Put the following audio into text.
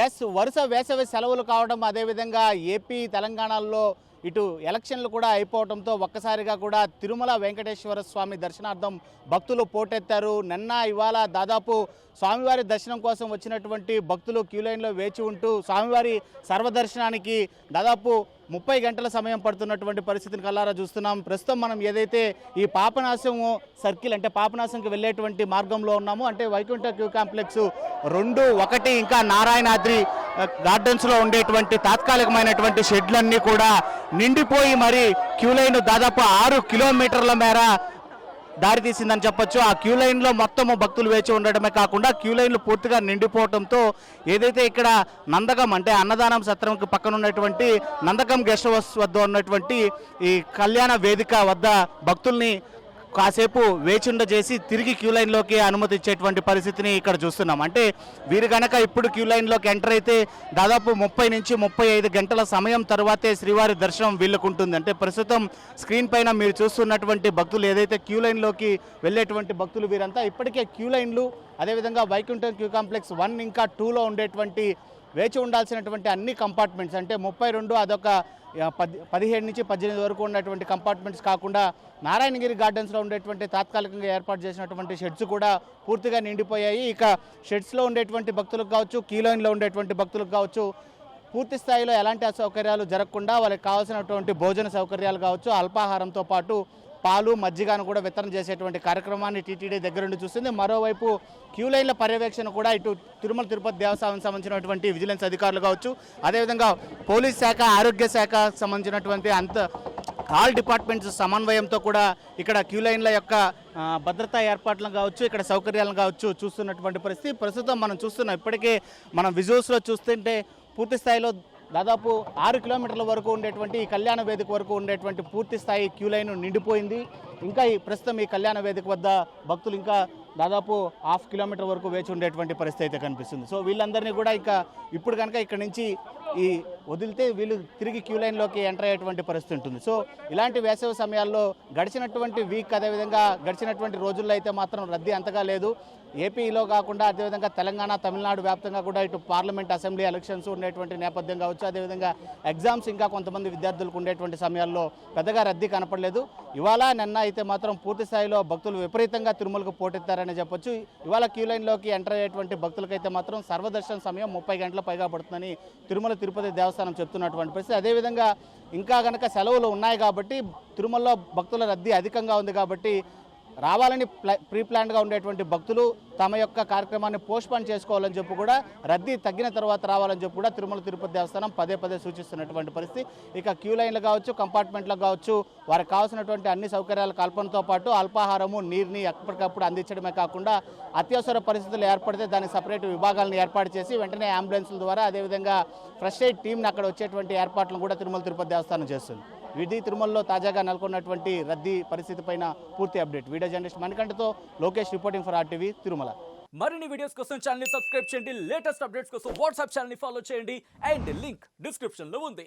Yes, వరుస వేసవి సెలవులు కావడం, అదేవిధంగా ఏపీ తెలంగాణలో ఇటు ఎలక్షన్లు కూడా అయిపోవడంతో ఒక్కసారిగా కూడా తిరుమల వెంకటేశ్వర స్వామి దర్శనార్థం భక్తులు పోటెత్తారు. నిన్న ఇవాళ దాదాపు స్వామివారి దర్శనం కోసం వచ్చినటువంటి భక్తులు క్యూ లైన్లో వేచి ఉంటూ స్వామివారి సర్వదర్శనానికి దాదాపు 30 గంటల సమయం పడుతున్నటువంటి పరిస్థితిని కల్లారా చూస్తున్నాం. ప్రస్తుతం మనం ఏదైతే ఈ పాపనాశం సర్కిల్ అంటే పాపనాశంకి వెళ్ళేటువంటి మార్గంలో ఉన్నాము, అంటే వైకుంఠ క్యూ కాంప్లెక్స్ 2, 1 ఇంకా నారాయణాద్రి గార్డెన్స్లో ఉండేటువంటి తాత్కాలికమైనటువంటి షెడ్లన్నీ కూడా నిండిపోయి మరి క్యూ లైన్ దాదాపు 6 కిలోమీటర్ల మేర దారి తీసిందని చెప్పొచ్చు. ఆ క్యూ లైన్లో మొత్తము భక్తులు వేచి ఉండడమే కాకుండా క్యూ లైన్లు పూర్తిగా నిండిపోవడంతో ఏదైతే ఇక్కడ నందకం అంటే అన్నదానం సత్రంకి పక్కన ఉన్నటువంటి నందకం గెస్ట్ హౌస్ వద్ద ఉన్నటువంటి ఈ కళ్యాణ వేదిక వద్ద భక్తుల్ని కాసేపు వేచుండజేసి తిరిగి క్యూ లైన్లోకి అనుమతి ఇచ్చేటువంటి పరిస్థితిని ఇక్కడ చూస్తున్నాం. అంటే వీరు కనుక ఇప్పుడు క్యూ లైన్లోకి ఎంటర్ అయితే దాదాపు 30 నుంచి 35 గంటల సమయం తర్వాతే శ్రీవారి దర్శనం వీళ్ళకుంటుంది. అంటే ప్రస్తుతం స్క్రీన్ పైన మీరు చూస్తున్నటువంటి భక్తులు ఏదైతే క్యూ లైన్లోకి వెళ్ళేటువంటి భక్తులు వీరంతా ఇప్పటికే క్యూ లైన్లు, అదేవిధంగా వైకుంఠం క్యూ కాంప్లెక్స్ 1 ఇంకా 2లో ఉండేటువంటి వేచి ఉండాల్సినటువంటి అన్ని కంపార్ట్మెంట్స్ అంటే 32 అదొక 17 నుంచి 18 వరకు ఉన్నటువంటి కంపార్ట్మెంట్స్ కాకుండా నారాయణగిరి గార్డెన్స్లో ఉండేటువంటి తాత్కాలికంగా ఏర్పాటు చేసినటువంటి షెడ్స్ కూడా పూర్తిగా నిండిపోయాయి. ఇక షెడ్స్లో ఉండేటువంటి భక్తులకు కావచ్చు, క్యూ లైన్లో ఉండేటువంటి భక్తులకు కావచ్చు, పూర్తి స్థాయిలో ఎలాంటి అసౌకర్యాలు జరగకుండా వాళ్ళకి కావాల్సినటువంటి భోజన సౌకర్యాలు కావచ్చు, అల్పాహారంతో పాటు పాలు, మజ్జిగను కూడా వితరణ చేసేటువంటి కార్యక్రమాన్ని టీటీడీ దగ్గరుండి చూస్తుంది. మరోవైపు క్యూ లైన్ల పర్యవేక్షణ కూడా ఇటు తిరుమల తిరుపతి దేవస్థానం సంబంధించినటువంటి విజిలెన్స్ అధికారులు కావచ్చు, అదేవిధంగా పోలీస్ శాఖ, ఆరోగ్య శాఖ సంబంధించినటువంటి ఆల్ డిపార్ట్మెంట్స్ సమన్వయంతో కూడా ఇక్కడ క్యూ లైన్ల యొక్క భద్రతా ఏర్పాట్లను కావచ్చు, ఇక్కడ సౌకర్యాలను కావచ్చు చూస్తున్నటువంటి పరిస్థితి ప్రస్తుతం మనం చూస్తున్నాం. ఇప్పటికే మనం విజువల్స్లో చూస్తుంటే పూర్తి స్థాయిలో దాదాపు 6 కిలోమీటర్ల వరకు ఉండేటువంటి ఈ కళ్యాణ వేదిక వరకు ఉండేటువంటి పూర్తి స్థాయి క్యూ లైన్ నిండిపోయింది. ఇంకా ప్రస్తుతం ఈ కళ్యాణ వేదిక వద్ద భక్తులు ఇంకా దాదాపు 1/2 కిలోమీటర్ వరకు వేచి ఉండేటువంటి పరిస్థితి అయితే కనిపిస్తుంది. సో వీళ్ళందరినీ కూడా ఇప్పుడు కనుక ఇక్కడ నుంచి ఈ వదిలితే వీళ్ళు తిరిగి క్యూ లైన్లోకి ఎంటర్ అయ్యేటువంటి పరిస్థితి ఉంటుంది. సో ఇలాంటి వేసవి సమయాల్లో గడిచినటువంటి వీక్, అదేవిధంగా గడిచినటువంటి రోజుల్లో అయితే మాత్రం రద్దీ అంతగా లేదు. ఏపీలో కాకుండా అదేవిధంగా తెలంగాణ, తమిళనాడు వ్యాప్తంగా కూడా ఇటు పార్లమెంట్, అసెంబ్లీ ఎలక్షన్స్ ఉండేటువంటి నేపథ్యం కావచ్చు, అదేవిధంగా ఎగ్జామ్స్ ఇంకా కొంతమంది విద్యార్థులకు ఉండేటువంటి సమయాల్లో పెద్దగా రద్దీ కనపడలేదు. ఇవాళ నిన్న అయితే మాత్రం పూర్తి స్థాయిలో భక్తులు విపరీతంగా తిరుమలకు పోటెత్తారని చెప్పొచ్చు. ఇవాళ క్యూ లైన్లోకి ఎంటర్ అయ్యేటువంటి భక్తులకైతే మాత్రం సర్వదర్శన సమయం 30 గంటల పైగా పడుతుందని తిరుమల తిరుపతి దేవస్థానం చెప్తున్నటువంటి పరిస్థితి. అదేవిధంగా ఇంకా కనుక సెలవులు ఉన్నాయి కాబట్టి తిరుమలలో భక్తుల రద్దీ అధికంగా ఉంది కాబట్టి రావాలని ప్రీ ప్లాన్గా ఉండేటువంటి భక్తులు తమ యొక్క కార్యక్రమాన్ని పోస్ట్పోన్ చేసుకోవాలని చెప్పి కూడా రద్దీ తగ్గిన తర్వాత రావాలని చెప్పి కూడా తిరుమల తిరుపతి దేవస్థానం పదే సూచిస్తున్నటువంటి పరిస్థితి. ఇక క్యూ లైన్లు కావచ్చు, కంపార్ట్మెంట్లు కావచ్చు, వారికి కావాల్సినటువంటి అన్ని సౌకర్యాల కల్పనతో పాటు అల్పాహారము, నీరుని ఎప్పటికప్పుడు అందించడమే కాకుండా అత్యవసర పరిస్థితులు ఏర్పడితే దానికి సపరేట్ విభాగాలను ఏర్పాటు చేసి వెంటనే అంబులెన్స్ల ద్వారా అదేవిధంగా ఫస్ట్ ఎయిడ్ టీంని అక్కడ వచ్చేటువంటి ఏర్పాట్లను కూడా తిరుమల తిరుపతి దేవస్థానం చేస్తుంది. ఇది తిరుమలలో తాజాగా నెలకొన్నటువంటి రద్దీ పరిస్థితి పైన పూర్తి అప్డేట్. వీడియో జర్నలిస్ట్ మణికంఠతో Lokesh reporting for RTV Tirumala. మరిన్ని వీడియోస్ కోసం ఛానల్ ని సబ్స్క్రైబ్ చేయండి, లేటెస్ట్ అప్డేట్స్ కోసం వాట్సాప్ ఛానల్ ని ఫాలో చేయండి అండ్ లింక్ డిస్క్రిప్షన్ లో ఉంది.